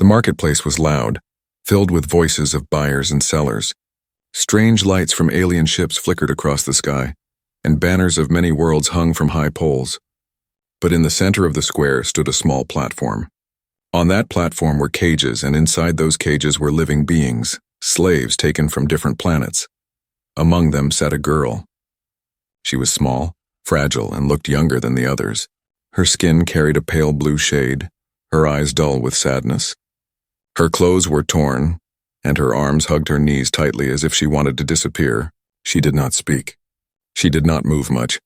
The marketplace was loud, filled with voices of buyers and sellers. Strange lights from alien ships flickered across the sky, and banners of many worlds hung from high poles. But in the center of the square stood a small platform. On that platform were cages, and inside those cages were living beings, slaves taken from different planets. Among them sat a girl. She was small, fragile, and looked younger than the others. Her skin carried a pale blue shade, her eyes dull with sadness. Her clothes were torn, and her arms hugged her knees tightly as if she wanted to disappear. She did not speak. She did not move much.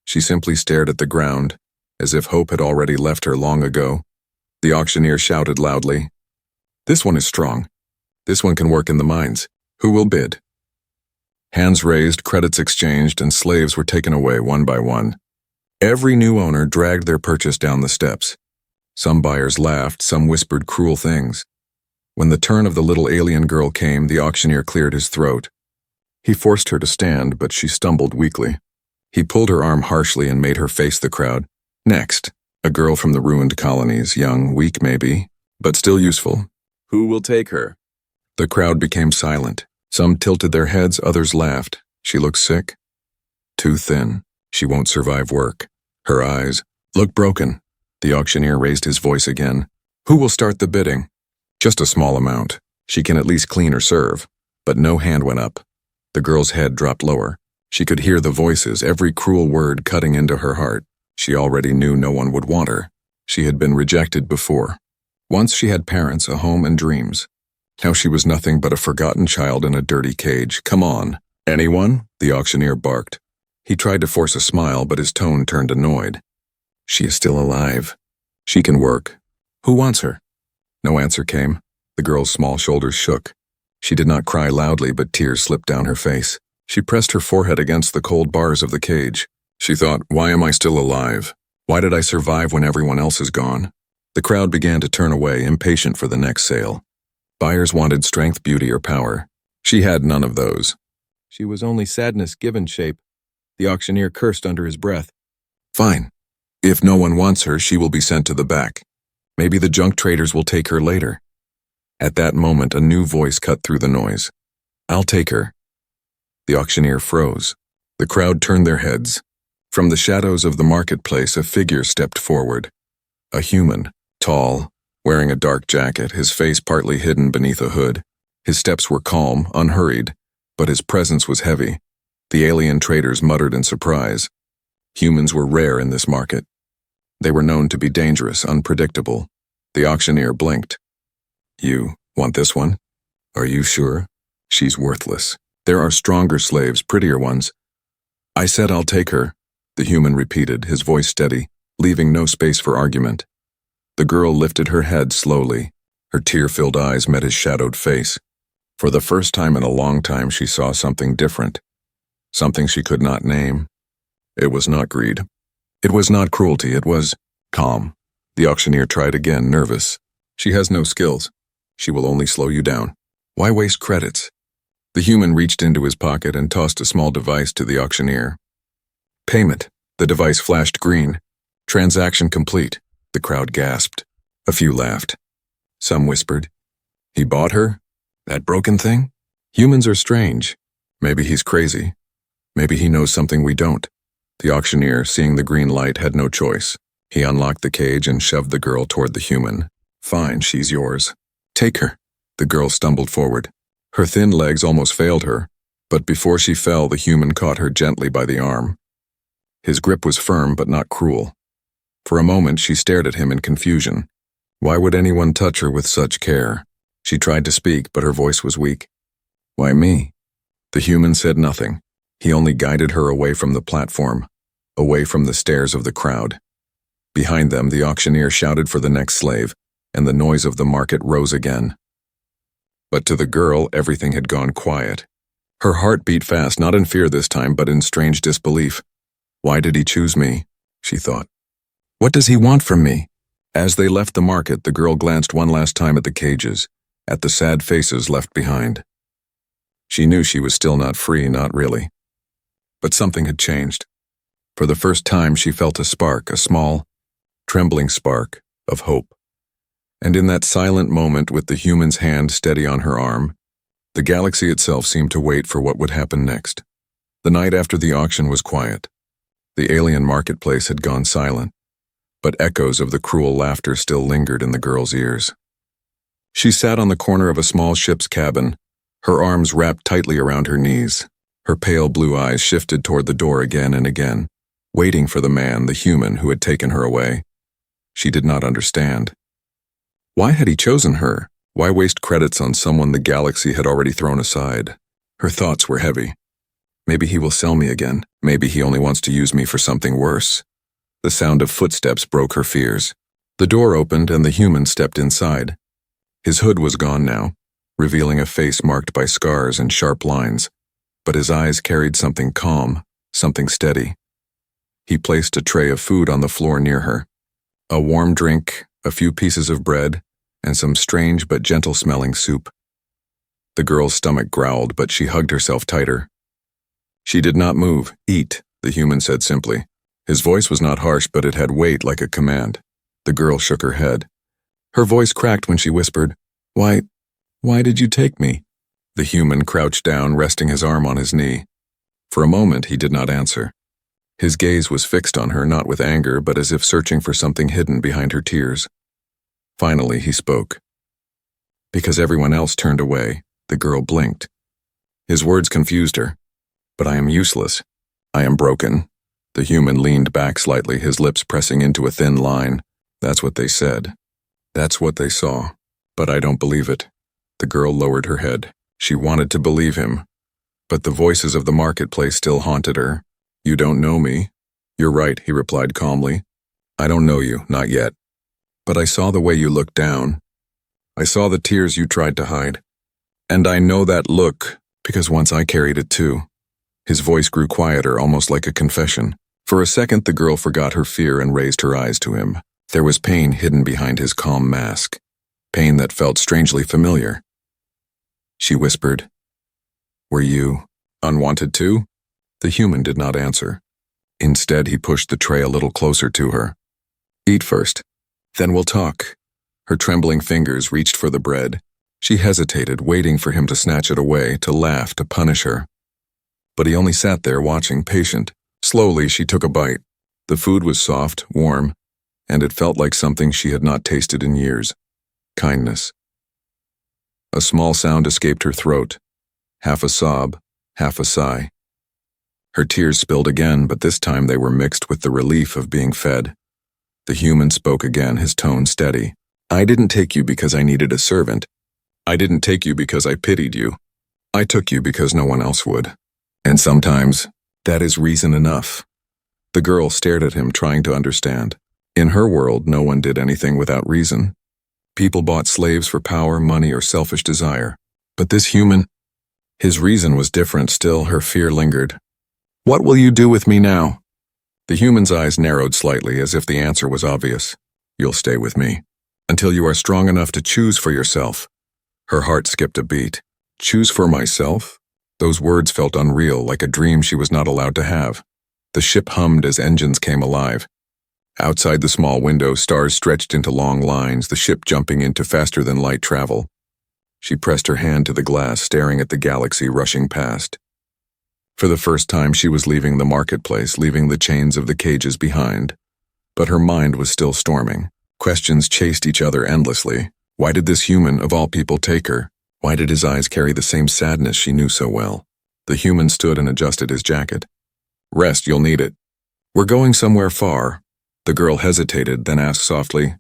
She simply stared at the ground, as if hope had already left her long ago. The auctioneer shouted loudly, "This one is strong. This one can work in the mines. Who will bid?" Hands raised, credits exchanged, and slaves were taken away one by one. Every new owner dragged their purchase down the steps. Some buyers laughed, some whispered cruel things. When the turn of the little alien girl came, the auctioneer cleared his throat. He forced her to stand, but she stumbled weakly. He pulled her arm harshly and made her face the crowd. Next, a girl from the ruined colonies, young, weak maybe, but still useful. Who will take her? The crowd became silent. Some tilted their heads, others laughed. She looks sick. Too thin. She won't survive work. Her eyes look broken. The auctioneer raised his voice again. Who will start the bidding? Just a small amount. She can at least clean or serve. But no hand went up. The girl's head dropped lower. She could hear the voices, every cruel word cutting into her heart. She already knew no one would want her. She had been rejected before. Once she had parents, a home, and dreams. Now she was nothing but a forgotten child in a dirty cage. Come on. Anyone? The auctioneer barked. He tried to force a smile, but his tone turned annoyed. She is still alive. She can work. Who wants her? No answer came. The girl's small shoulders shook. She did not cry loudly, but tears slipped down her face. She pressed her forehead against the cold bars of the cage. She thought, why am I still alive? Why did I survive when everyone else is gone? The crowd began to turn away, impatient for the next sale. Buyers wanted strength, beauty, or power. She had none of those. She was only sadness given shape. The auctioneer cursed under his breath. Fine. If no one wants her, she will be sent to the back. Maybe the junk traders will take her later. At that moment, a new voice cut through the noise. I'll take her. The auctioneer froze. The crowd turned their heads. From the shadows of the marketplace, a figure stepped forward. A human, tall, wearing a dark jacket, his face partly hidden beneath a hood. His steps were calm, unhurried, but his presence was heavy. The alien traders muttered in surprise. Humans were rare in this market. They were known to be dangerous, unpredictable. The auctioneer blinked. You want this one? Are you sure? She's worthless. There are stronger slaves, prettier ones. I said I'll take her, the human repeated, his voice steady, leaving no space for argument. The girl lifted her head slowly. Her tear-filled eyes met his shadowed face. For the first time in a long time, she saw something different. Something she could not name. It was not greed. It was not cruelty. It was calm. The auctioneer tried again, nervous. She has no skills. She will only slow you down. Why waste credits? The human reached into his pocket and tossed a small device to the auctioneer. Payment. The device flashed green. Transaction complete. The crowd gasped. A few laughed. Some whispered, He bought her? That broken thing? Humans are strange. Maybe he's crazy. Maybe he knows something we don't. The auctioneer, seeing the green light, had no choice. He unlocked the cage and shoved the girl toward the human. Fine, she's yours. Take her. The girl stumbled forward. Her thin legs almost failed her, but before she fell, the human caught her gently by the arm. His grip was firm but not cruel. For a moment, she stared at him in confusion. Why would anyone touch her with such care? She tried to speak, but her voice was weak. Why me? The human said nothing. He only guided her away from the platform, away from the stares of the crowd. Behind them, the auctioneer shouted for the next slave, and the noise of the market rose again. But to the girl, everything had gone quiet. Her heart beat fast, not in fear this time, but in strange disbelief. Why did he choose me? She thought. What does he want from me? As they left the market, the girl glanced one last time at the cages, at the sad faces left behind. She knew she was still not free, not really. But something had changed. For the first time, she felt a spark, a small, trembling spark of hope. And in that silent moment with the human's hand steady on her arm, the galaxy itself seemed to wait for what would happen next. The night after the auction was quiet. The alien marketplace had gone silent, but echoes of the cruel laughter still lingered in the girl's ears. She sat on the corner of a small ship's cabin, her arms wrapped tightly around her knees. Her pale blue eyes shifted toward the door again and again, waiting for the man, the human who had taken her away. She did not understand. Why had he chosen her? Why waste credits on someone the galaxy had already thrown aside? Her thoughts were heavy. Maybe he will sell me again. Maybe he only wants to use me for something worse. The sound of footsteps broke her fears. The door opened and the human stepped inside. His hood was gone now, revealing a face marked by scars and sharp lines, but his eyes carried something calm, something steady. He placed a tray of food on the floor near her. A warm drink, a few pieces of bread, and some strange but gentle-smelling soup. The girl's stomach growled, but she hugged herself tighter. She did not move. Eat, the human said simply. His voice was not harsh, but it had weight like a command. The girl shook her head. Her voice cracked when she whispered, Why did you take me?" The human crouched down, resting his arm on his knee. For a moment, he did not answer. His gaze was fixed on her, not with anger, but as if searching for something hidden behind her tears. Finally, he spoke. Because everyone else turned away, the girl blinked. His words confused her. But I am useless. I am broken. The human leaned back slightly, his lips pressing into a thin line. That's what they said. That's what they saw. But I don't believe it. The girl lowered her head. She wanted to believe him. But the voices of the marketplace still haunted her. You don't know me. You're right, he replied calmly. I don't know you, not yet. But I saw the way you looked down. I saw the tears you tried to hide. And I know that look, because once I carried it too. His voice grew quieter, almost like a confession. For a second, the girl forgot her fear and raised her eyes to him. There was pain hidden behind his calm mask. Pain that felt strangely familiar. She whispered, Were you unwanted too? The human did not answer. Instead, he pushed the tray a little closer to her. Eat first, then we'll talk. Her trembling fingers reached for the bread. She hesitated, waiting for him to snatch it away, to laugh, to punish her. But he only sat there watching, patient. Slowly, she took a bite. The food was soft, warm, and it felt like something she had not tasted in years. Kindness. A small sound escaped her throat. Half a sob, half a sigh. Her tears spilled again, but this time they were mixed with the relief of being fed. The human spoke again, his tone steady. I didn't take you because I needed a servant. I didn't take you because I pitied you. I took you because no one else would. And sometimes, that is reason enough. The girl stared at him, trying to understand. In her world, no one did anything without reason. People bought slaves for power, money, or selfish desire. But this human, his reason was different. Still, her fear lingered. What will you do with me now? The human's eyes narrowed slightly, as if the answer was obvious. You'll stay with me. Until you are strong enough to choose for yourself. Her heart skipped a beat. Choose for myself? Those words felt unreal, like a dream she was not allowed to have. The ship hummed as engines came alive. Outside the small window, stars stretched into long lines, the ship jumping into faster-than-light travel. She pressed her hand to the glass, staring at the galaxy rushing past. For the first time, she was leaving the marketplace, leaving the chains of the cages behind. But her mind was still storming. Questions chased each other endlessly. Why did this human, of all people, take her? Why did his eyes carry the same sadness she knew so well? The human stood and adjusted his jacket. Rest, you'll need it. We're going somewhere far. The girl hesitated, then asked softly,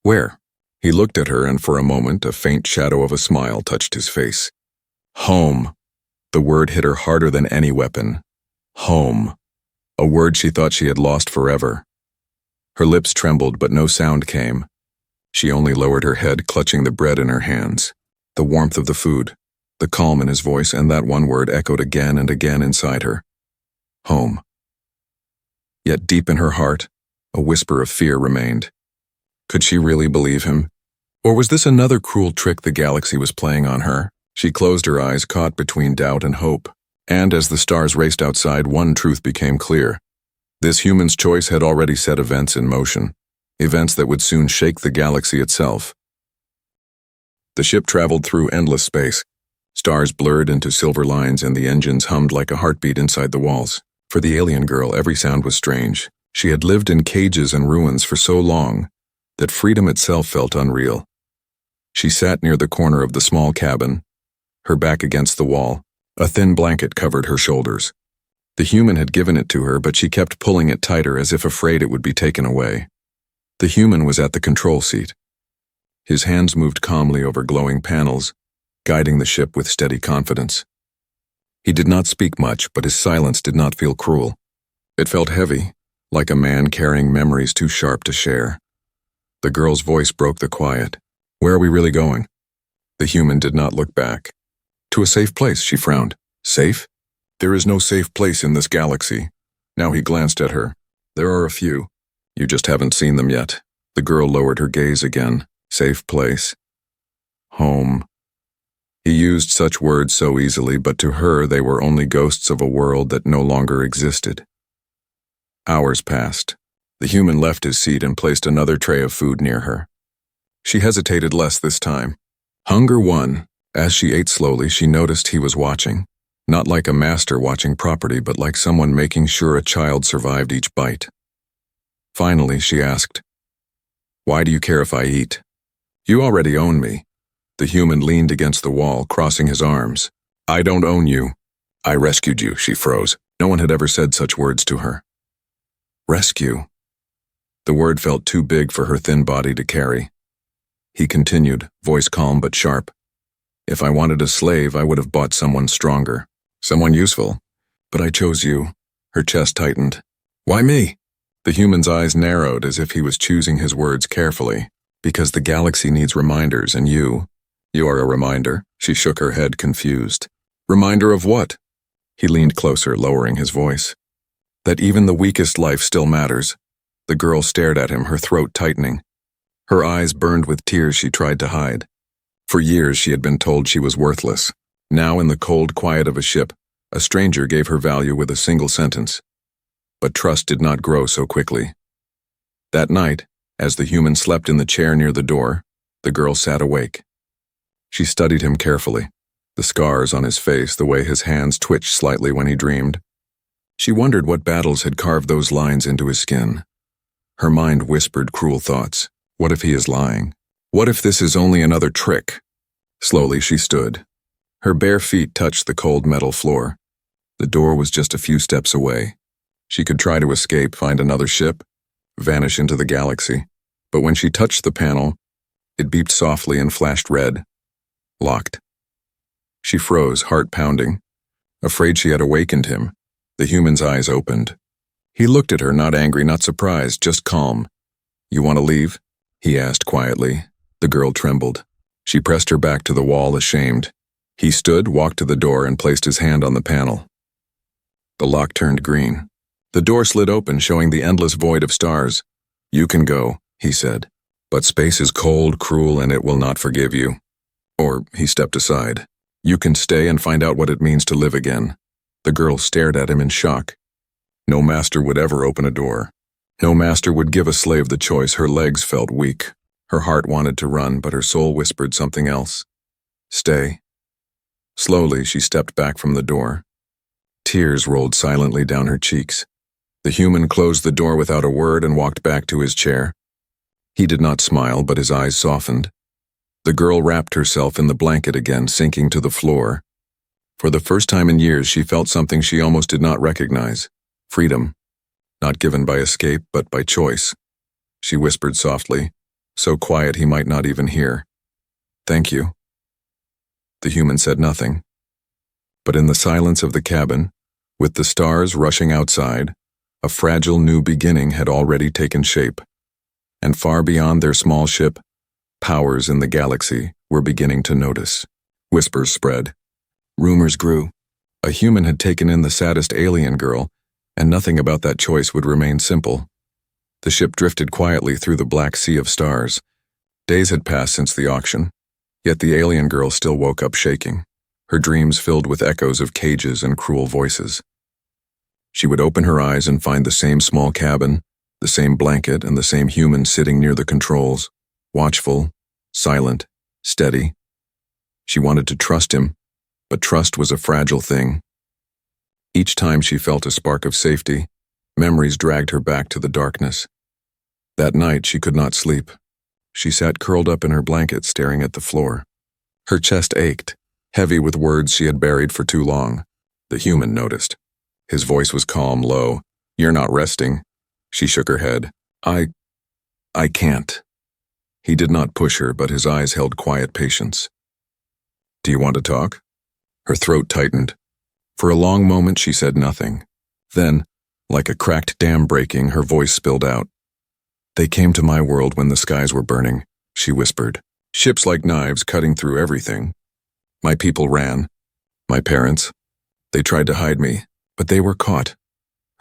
Where? He looked at her, and for a moment, a faint shadow of a smile touched his face. Home. The word hit her harder than any weapon. Home. A word she thought she had lost forever. Her lips trembled, but no sound came. She only lowered her head, clutching the bread in her hands. The warmth of the food, the calm in his voice, and that one word echoed again and again inside her. Home. Yet deep in her heart, a whisper of fear remained. Could she really believe him? Or was this another cruel trick the galaxy was playing on her? She closed her eyes, caught between doubt and hope. And as the stars raced outside, one truth became clear. This human's choice had already set events in motion. Events that would soon shake the galaxy itself. The ship traveled through endless space. Stars blurred into silver lines and the engines hummed like a heartbeat inside the walls. For the alien girl, every sound was strange. She had lived in cages and ruins for so long that freedom itself felt unreal. She sat near the corner of the small cabin, her back against the wall. A thin blanket covered her shoulders. The human had given it to her, but she kept pulling it tighter as if afraid it would be taken away. The human was at the control seat. His hands moved calmly over glowing panels, guiding the ship with steady confidence. He did not speak much, but his silence did not feel cruel. It felt heavy, like a man carrying memories too sharp to share. The girl's voice broke the quiet. "Where are we really going?" The human did not look back. "To a safe place," she frowned. "Safe? There is no safe place in this galaxy." Now he glanced at her. "There are a few. You just haven't seen them yet." The girl lowered her gaze again. Safe place. Home. He used such words so easily, but to her they were only ghosts of a world that no longer existed. Hours passed. The human left his seat and placed another tray of food near her. She hesitated less this time. Hunger won. As she ate slowly, she noticed he was watching. Not like a master watching property, but like someone making sure a child survived each bite. Finally, she asked, "Why do you care if I eat?" "You already own me." The human leaned against the wall, crossing his arms. "I don't own you. I rescued you," she froze. No one had ever said such words to her. Rescue. The word felt too big for her thin body to carry. He continued, voice calm but sharp. "If I wanted a slave, I would have bought someone stronger, someone useful. But I chose you." Her chest tightened. "Why me?" The human's eyes narrowed as if he was choosing his words carefully. "Because the galaxy needs reminders, and you are a reminder." She shook her head, confused. "Reminder of what?" He leaned closer, lowering his voice. "That even the weakest life still matters." The girl stared at him, her throat tightening. Her eyes burned with tears she tried to hide. For years she had been told she was worthless. Now, in the cold quiet of a ship, a stranger gave her value with a single sentence. But trust did not grow so quickly. That night, as the human slept in the chair near the door, the girl sat awake. She studied him carefully, the scars on his face, the way his hands twitched slightly when he dreamed. She wondered what battles had carved those lines into his skin. Her mind whispered cruel thoughts. What if he is lying? What if this is only another trick? Slowly she stood. Her bare feet touched the cold metal floor. The door was just a few steps away. She could try to escape, find another ship, vanish into the galaxy. But when she touched the panel, it beeped softly and flashed red. Locked. She froze, heart pounding. Afraid she had awakened him, the human's eyes opened. He looked at her, not angry, not surprised, just calm. "You want to leave?" he asked quietly. The girl trembled. She pressed her back to the wall, ashamed. He stood, walked to the door, and placed his hand on the panel. The lock turned green. The door slid open, showing the endless void of stars. "You can go," he said. "But space is cold, cruel, and it will not forgive you." Or, he stepped aside. "You can stay and find out what it means to live again." The girl stared at him in shock. No master would ever open a door. No master would give a slave the choice. Her legs felt weak. Her heart wanted to run, but her soul whispered something else. "Stay." Slowly, she stepped back from the door. Tears rolled silently down her cheeks. The human closed the door without a word and walked back to his chair. He did not smile, but his eyes softened. The girl wrapped herself in the blanket again, sinking to the floor. For the first time in years, she felt something she almost did not recognize. Freedom. Not given by escape, but by choice. She whispered softly, so quiet he might not even hear. "Thank you." The human said nothing. But in the silence of the cabin, with the stars rushing outside, a fragile new beginning had already taken shape. And far beyond their small ship, powers in the galaxy were beginning to notice. Whispers spread. Rumors grew. A human had taken in the saddest alien girl, and nothing about that choice would remain simple. The ship drifted quietly through the black sea of stars. Days had passed since the auction, yet the alien girl still woke up shaking, her dreams filled with echoes of cages and cruel voices. She would open her eyes and find the same small cabin, the same blanket, and the same human sitting near the controls, watchful, silent, steady. She wanted to trust him, but trust was a fragile thing. Each time she felt a spark of safety, memories dragged her back to the darkness. That night she could not sleep. She sat curled up in her blanket staring at the floor. Her chest ached, heavy with words she had buried for too long. The human noticed. His voice was calm, low. "You're not resting." She shook her head. I can't." He did not push her, but his eyes held quiet patience. "Do you want to talk?" Her throat tightened. For a long moment she said nothing. Then, like a cracked dam breaking, her voice spilled out. "They came to my world when the skies were burning," she whispered. "Ships like knives cutting through everything. My people ran. My parents. They tried to hide me, but they were caught."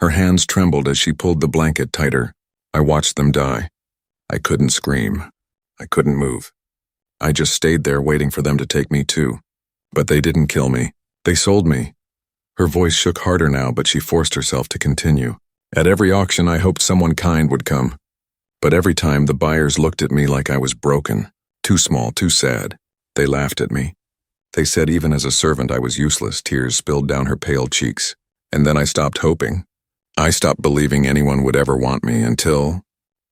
Her hands trembled as she pulled the blanket tighter. "I watched them die. I couldn't scream. I couldn't move. I just stayed there waiting for them to take me too. But they didn't kill me. They sold me." Her voice shook harder now, but she forced herself to continue. "At every auction I hoped someone kind would come. But every time the buyers looked at me like I was broken, too small, too sad. They laughed at me. They said even as a servant I was useless." Tears spilled down her pale cheeks. "And then I stopped hoping. I stopped believing anyone would ever want me until—"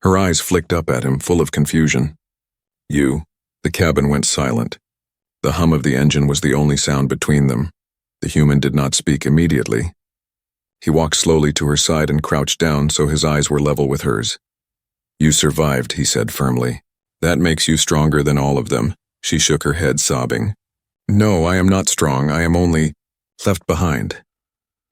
Her eyes flicked up at him, full of confusion. "You." The cabin went silent. The hum of the engine was the only sound between them. The human did not speak immediately. He walked slowly to her side and crouched down so his eyes were level with hers. "You survived," he said firmly. "That makes you stronger than all of them." She shook her head, sobbing. "No, I am not strong. I am only left behind."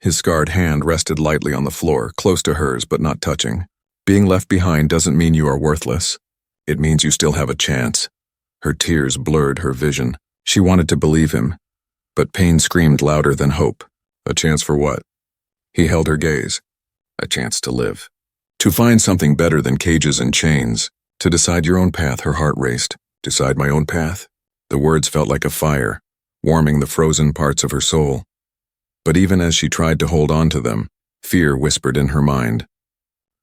His scarred hand rested lightly on the floor, close to hers but not touching. "Being left behind doesn't mean you are worthless. It means you still have a chance." Her tears blurred her vision. She wanted to believe him, but pain screamed louder than hope. "A chance for what?" He held her gaze. "A chance to live. To find something better than cages and chains. To decide your own path." Her heart raced. "Decide my own path?" The words felt like a fire, warming the frozen parts of her soul. But even as she tried to hold on to them, fear whispered in her mind.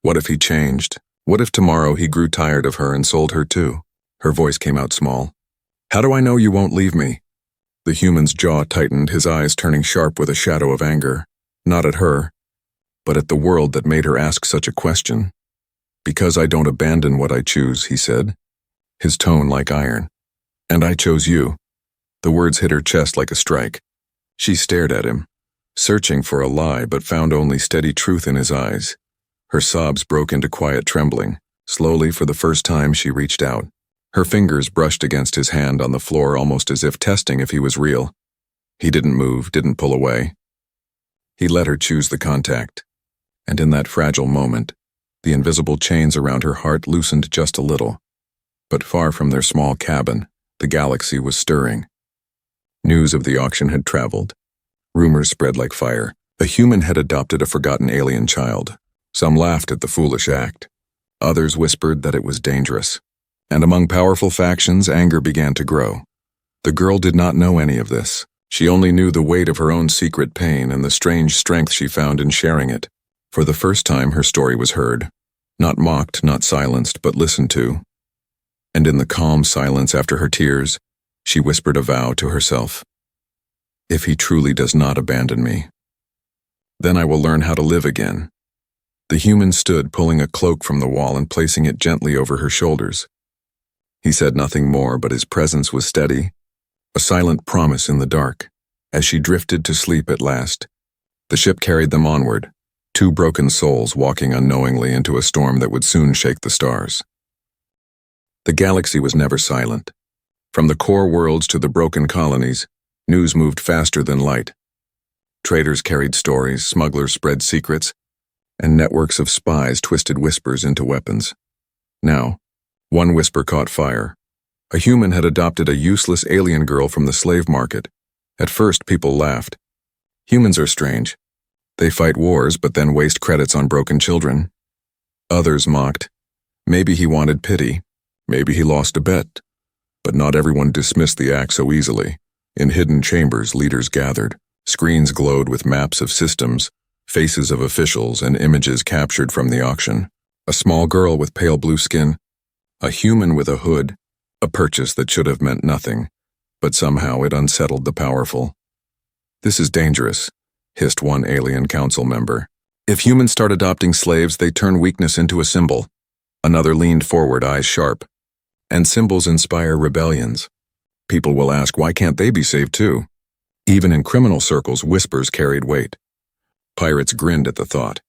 What if he changed? What if tomorrow he grew tired of her and sold her too? Her voice came out small. "How do I know you won't leave me?" The human's jaw tightened, his eyes turning sharp with a shadow of anger. Not at her, but at the world that made her ask such a question. "Because I don't abandon what I choose," he said, his tone like iron. "And I chose you." The words hit her chest like a strike. She stared at him, searching for a lie but found only steady truth in his eyes. Her sobs broke into quiet trembling. Slowly, for the first time, she reached out. Her fingers brushed against his hand on the floor, almost as if testing if he was real. He didn't move, didn't pull away. He let her choose the contact. And in that fragile moment, the invisible chains around her heart loosened just a little. But far from their small cabin, the galaxy was stirring. News of the auction had traveled. Rumors spread like fire. A human had adopted a forgotten alien child. Some laughed at the foolish act. Others whispered that it was dangerous. And among powerful factions, anger began to grow. The girl did not know any of this. She only knew the weight of her own secret pain and the strange strength she found in sharing it. For the first time, her story was heard. Not mocked, not silenced, but listened to. And in the calm silence after her tears, she whispered a vow to herself. "If he truly does not abandon me, then I will learn how to live again." The human stood, pulling a cloak from the wall and placing it gently over her shoulders. He said nothing more, but his presence was steady, a silent promise in the dark. As she drifted to sleep at last, the ship carried them onward, two broken souls walking unknowingly into a storm that would soon shake the stars. The galaxy was never silent. From the core worlds to the broken colonies, news moved faster than light. Traders carried stories, smugglers spread secrets, and networks of spies twisted whispers into weapons. Now, one whisper caught fire. A human had adopted a useless alien girl from the slave market. At first, people laughed. Humans are strange. They fight wars but then waste credits on broken children. Others mocked. Maybe he wanted pity. Maybe he lost a bet. But not everyone dismissed the act so easily. In hidden chambers, leaders gathered. Screens glowed with maps of systems, faces of officials, and images captured from the auction. A small girl with pale blue skin, a human with a hood, a purchase that should have meant nothing, but somehow it unsettled the powerful. "This is dangerous," hissed one alien council member. "If humans start adopting slaves, they turn weakness into a symbol." Another leaned forward, eyes sharp. "And symbols inspire rebellions. People will ask, why can't they be saved too?" Even in criminal circles, whispers carried weight. Pirates grinned at the thought.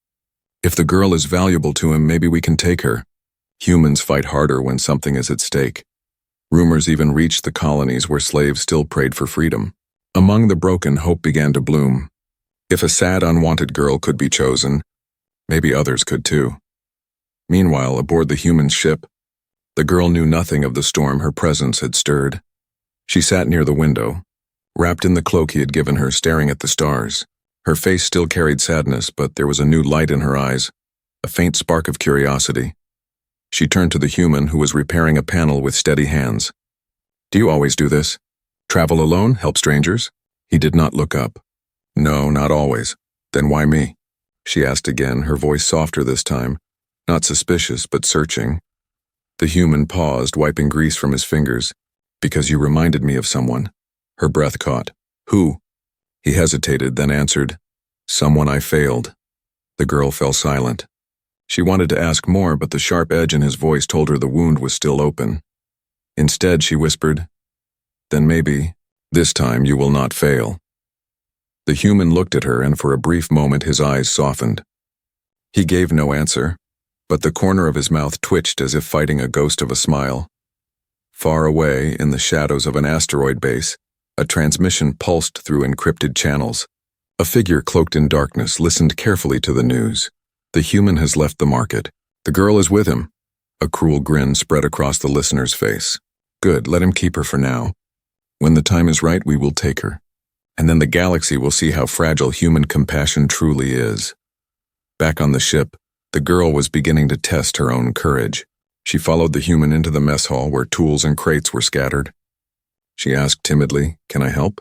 "If the girl is valuable to him, maybe we can take her." Humans fight harder when something is at stake. Rumors even reached the colonies where slaves still prayed for freedom. Among the broken, hope began to bloom. If a sad, unwanted girl could be chosen, maybe others could too. Meanwhile, aboard the human ship, the girl knew nothing of the storm her presence had stirred. She sat near the window, wrapped in the cloak he had given her, staring at the stars. Her face still carried sadness, but there was a new light in her eyes, a faint spark of curiosity. She turned to the human who was repairing a panel with steady hands. "Do you always do this? Travel alone? Help strangers?" He did not look up. "No, not always." "Then why me?" she asked again, her voice softer this time, not suspicious but searching. The human paused, wiping grease from his fingers. "Because you reminded me of someone." Her breath caught. "Who?" He hesitated, then answered, "Someone I failed." The girl fell silent. She wanted to ask more, but the sharp edge in his voice told her the wound was still open. Instead, she whispered, "Then maybe, this time you will not fail." The human looked at her, and for a brief moment his eyes softened. He gave no answer, but the corner of his mouth twitched as if fighting a ghost of a smile. Far away, in the shadows of an asteroid base, a transmission pulsed through encrypted channels. A figure cloaked in darkness listened carefully to the news. "The human has left the market. The girl is with him." A cruel grin spread across the listener's face. "Good, let him keep her for now. When the time is right, we will take her. And then the galaxy will see how fragile human compassion truly is." Back on the ship, the girl was beginning to test her own courage. She followed the human into the mess hall where tools and crates were scattered. She asked timidly, "Can I help?"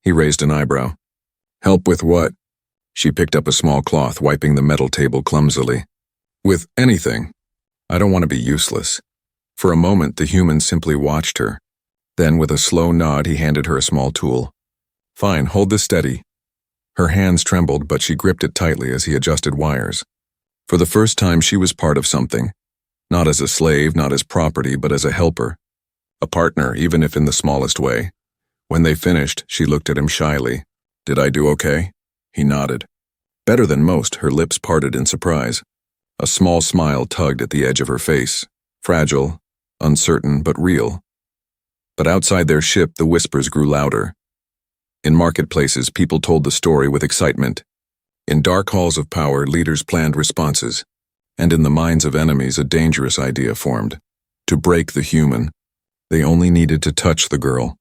He raised an eyebrow. "Help with what?" She picked up a small cloth, wiping the metal table clumsily. "With anything. I don't want to be useless." For a moment, the human simply watched her. Then, with a slow nod, he handed her a small tool. "Fine, hold this steady." Her hands trembled, but she gripped it tightly as he adjusted wires. For the first time, she was part of something. Not as a slave, not as property, but as a helper. A partner, even if in the smallest way. When they finished, she looked at him shyly. "Did I do okay?" He nodded. Better than most, her lips parted in surprise. A small smile tugged at the edge of her face. Fragile, uncertain, but real. But outside their ship, the whispers grew louder. In marketplaces, people told the story with excitement. In dark halls of power, leaders planned responses. And in the minds of enemies, a dangerous idea formed. To break the human. They only needed to touch the girl.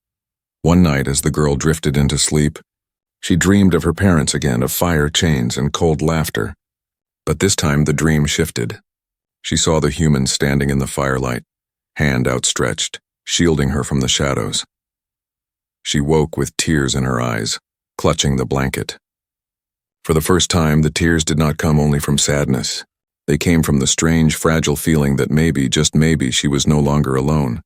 One night, as the girl drifted into sleep, she dreamed of her parents again, of fire chains and cold laughter. But this time the dream shifted. She saw the human standing in the firelight, hand outstretched, shielding her from the shadows. She woke with tears in her eyes, clutching the blanket. For the first time, the tears did not come only from sadness. They came from the strange, fragile feeling that maybe, just maybe, she was no longer alone.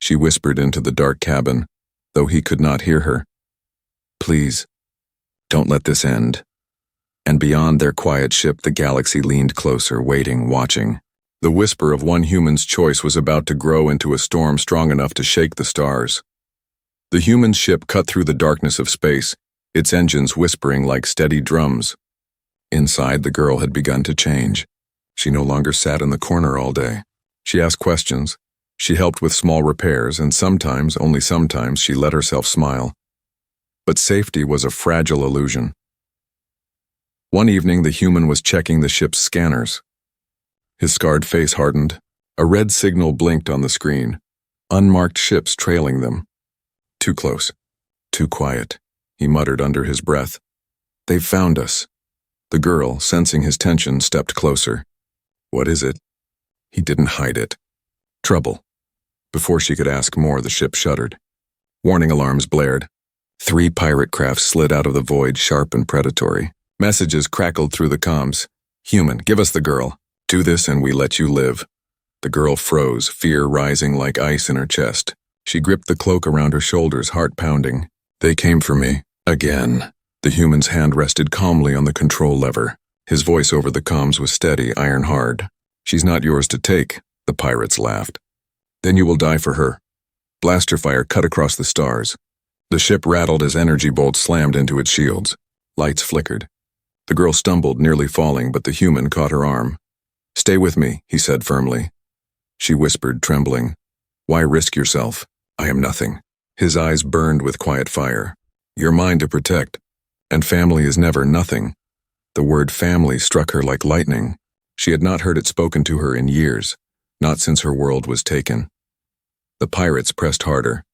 She whispered into the dark cabin, though he could not hear her. "Please, don't let this end." And beyond their quiet ship, the galaxy leaned closer, waiting, watching. The whisper of one human's choice was about to grow into a storm strong enough to shake the stars. The human ship cut through the darkness of space, its engines whispering like steady drums. Inside, the girl had begun to change. She no longer sat in the corner all day. She asked questions. She helped with small repairs, and sometimes, only sometimes, she let herself smile. But safety was a fragile illusion. One evening, the human was checking the ship's scanners. His scarred face hardened. A red signal blinked on the screen. Unmarked ships trailing them. Too close. Too quiet, he muttered under his breath. "They've found us." The girl, sensing his tension, stepped closer. "What is it?" He didn't hide it. "Trouble." Before she could ask more, the ship shuddered. Warning alarms blared. 3 pirate crafts slid out of the void, sharp and predatory. Messages crackled through the comms. "Human, give us the girl. Do this and we let you live." The girl froze, fear rising like ice in her chest. She gripped the cloak around her shoulders, heart pounding. They came for me. Again. The human's hand rested calmly on the control lever. His voice over the comms was steady, iron hard. She's not yours to take, the pirates laughed. Then you will die for her. Blaster fire cut across the stars. The ship rattled as energy bolts slammed into its shields. Lights flickered. The girl stumbled, nearly falling, but the human caught her arm. Stay with me, he said firmly. She whispered, trembling. Why risk yourself? I am nothing. His eyes burned with quiet fire. You're mine to protect. And family is never nothing. The word family struck her like lightning. She had not heard it spoken to her in years, not since her world was taken. The pirates pressed harder.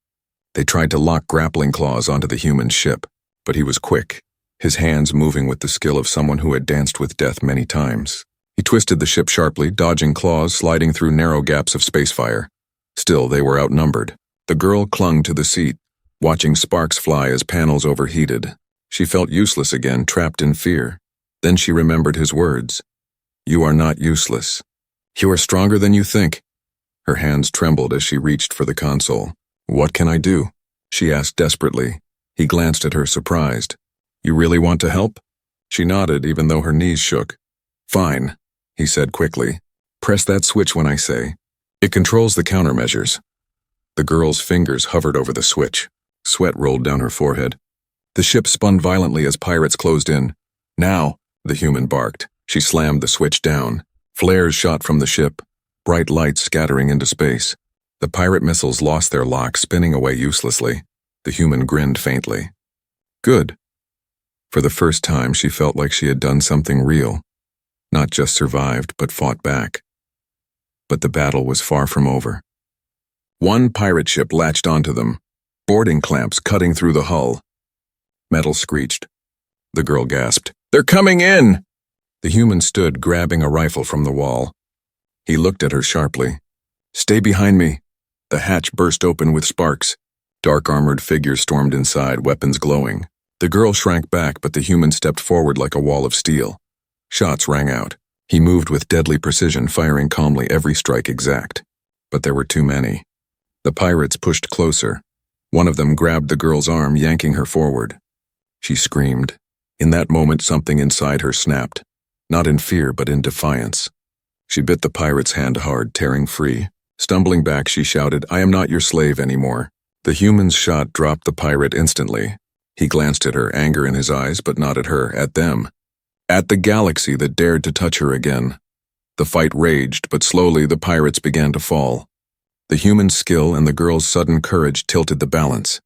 They tried to lock grappling claws onto the human ship, but he was quick, his hands moving with the skill of someone who had danced with death many times. He twisted the ship sharply, dodging claws, sliding through narrow gaps of space fire. Still, they were outnumbered. The girl clung to the seat, watching sparks fly as panels overheated. She felt useless again, trapped in fear. Then she remembered his words. You are not useless. You are stronger than you think. Her hands trembled as she reached for the console. What can I do? She asked desperately. He glanced at her, surprised. You really want to help? She nodded, even though her knees shook. Fine, he said quickly. Press that switch when I say. It controls the countermeasures. The girl's fingers hovered over the switch. Sweat rolled down her forehead. The ship spun violently as pirates closed in. Now, the human barked. She slammed the switch down. Flares shot from the ship, bright lights scattering into space. The pirate missiles lost their lock, spinning away uselessly. The human grinned faintly. Good. For the first time, she felt like she had done something real. Not just survived, but fought back. But the battle was far from over. One pirate ship latched onto them, boarding clamps cutting through the hull. Metal screeched. The girl gasped. They're coming in! The human stood, grabbing a rifle from the wall. He looked at her sharply. Stay behind me. The hatch burst open with sparks. Dark armored figures stormed inside, weapons glowing. The girl shrank back, but the human stepped forward like a wall of steel. Shots rang out. He moved with deadly precision, firing calmly, every strike exact. But there were too many. The pirates pushed closer. One of them grabbed the girl's arm, yanking her forward. She screamed. In that moment, something inside her snapped. Not in fear, but in defiance. She bit the pirate's hand hard, tearing free. Stumbling back, she shouted, I am not your slave anymore. The human's shot dropped the pirate instantly. He glanced at her, anger in his eyes, but not at her, at them. At the galaxy that dared to touch her again. The fight raged, but slowly the pirates began to fall. The human's skill and the girl's sudden courage tilted the balance.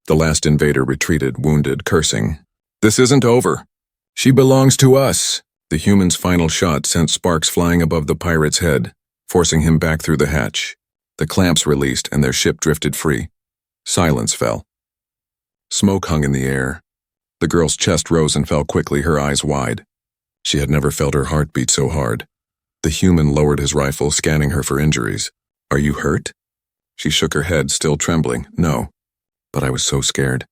The last invader retreated, wounded, cursing. This isn't over. She belongs to us. The human's final shot sent sparks flying above the pirate's head, forcing him back through the hatch. The clamps released and their ship drifted free. Silence fell. Smoke hung in the air. The girl's chest rose and fell quickly, her eyes wide. She had never felt her heart beat so hard. The human lowered his rifle, scanning her for injuries. Are you hurt? She shook her head, still trembling. No. But I was so scared.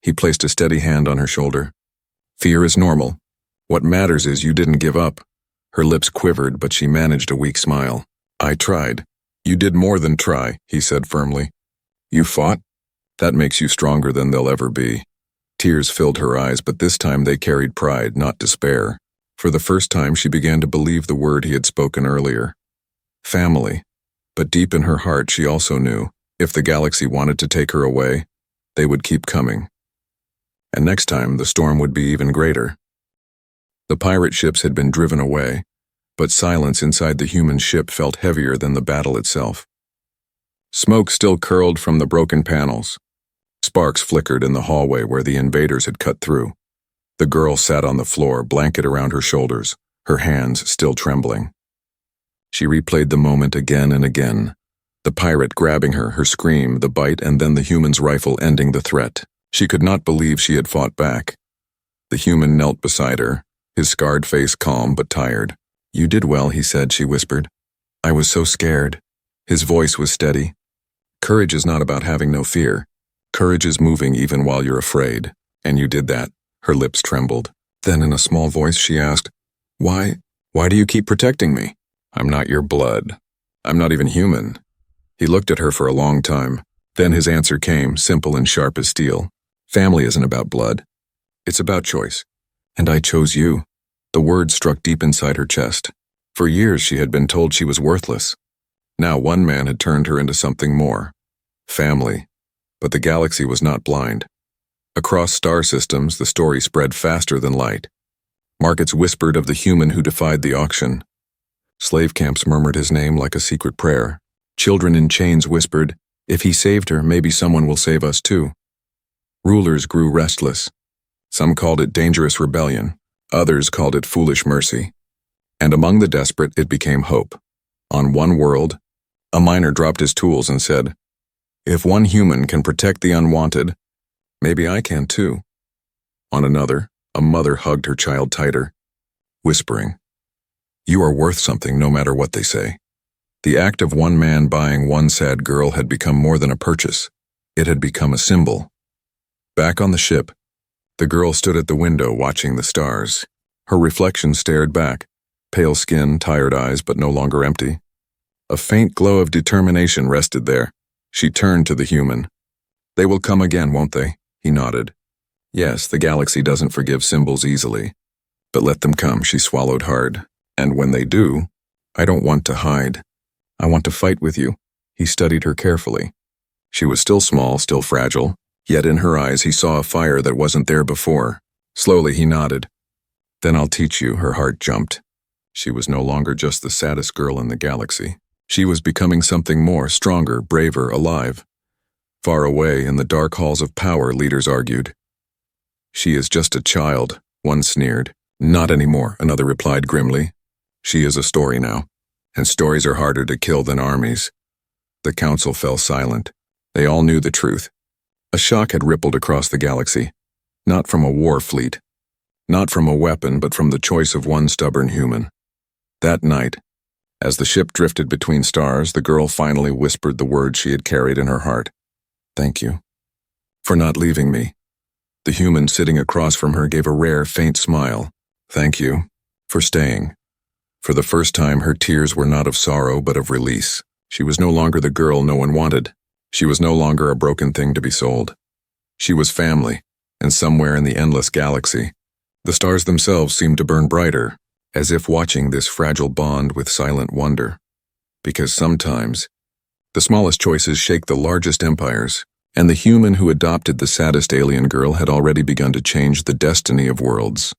He placed a steady hand on her shoulder. Fear is normal. What matters is you didn't give up. Her lips quivered, but she managed a weak smile. I tried. You did more than try, he said firmly. You fought? That makes you stronger than they'll ever be. Tears filled her eyes, but this time they carried pride, not despair. For the first time, she began to believe the word he had spoken earlier. Family. But deep in her heart, she also knew, if the galaxy wanted to take her away, they would keep coming. And next time, the storm would be even greater. The pirate ships had been driven away, but silence inside the human ship felt heavier than the battle itself. Smoke still curled from the broken panels. Sparks flickered in the hallway where the invaders had cut through. The girl sat on the floor, blanket around her shoulders, her hands still trembling. She replayed the moment again and again. The pirate grabbing her, her scream, the bite, and then the human's rifle ending the threat. She could not believe she had fought back. The human knelt beside her, his scarred face calm but tired. You did well, he said, she whispered. I was so scared. His voice was steady. Courage is not about having no fear. Courage is moving even while you're afraid. And you did that. Her lips trembled. Then in a small voice she asked, Why do you keep protecting me? I'm not your blood. I'm not even human. He looked at her for a long time. Then his answer came, simple and sharp as steel. Family isn't about blood. It's about choice. And I chose you. The words struck deep inside her chest. For years she had been told she was worthless. Now one man had turned her into something more. Family. But the galaxy was not blind. Across star systems, the story spread faster than light. Markets whispered of the human who defied the auction. Slave camps murmured his name like a secret prayer. Children in chains whispered, "If he saved her, maybe someone will save us too." Rulers grew restless. Some called it dangerous rebellion. Others called it foolish mercy. And among the desperate, it became hope. On one world, a miner dropped his tools and said, "If one human can protect the unwanted, maybe I can too." On another, a mother hugged her child tighter, whispering, "You are worth something no matter what they say." The act of one man buying one sad girl had become more than a purchase. It had become a symbol. Back on the ship, the girl stood at the window watching the stars. Her reflection stared back, pale skin, tired eyes, but no longer empty. A faint glow of determination rested there. She turned to the human. "They will come again, won't they?" He nodded. "Yes, the galaxy doesn't forgive symbols easily. But let them come," she swallowed hard. "And when they do, I don't want to hide. I want to fight with you." He studied her carefully. She was still small, still fragile, yet in her eyes he saw a fire that wasn't there before. Slowly he nodded. "Then I'll teach you." Her heart jumped. She was no longer just the saddest girl in the galaxy. She was becoming something more, stronger, braver, alive. Far away in the dark halls of power, leaders argued. "She is just a child," one sneered. "Not anymore," another replied grimly. "She is a story now, and stories are harder to kill than armies." The council fell silent. They all knew the truth. A shock had rippled across the galaxy, not from a war fleet, not from a weapon, but from the choice of one stubborn human. That night, as the ship drifted between stars, the girl finally whispered the words she had carried in her heart. "Thank you for not leaving me." The human sitting across from her gave a rare, faint smile. "Thank you for staying." For the first time, her tears were not of sorrow, but of release. She was no longer the girl no one wanted. She was no longer a broken thing to be sold. She was family, and somewhere in the endless galaxy, the stars themselves seemed to burn brighter, as if watching this fragile bond with silent wonder. Because sometimes, the smallest choices shake the largest empires, and the human who adopted the saddest alien girl had already begun to change the destiny of worlds.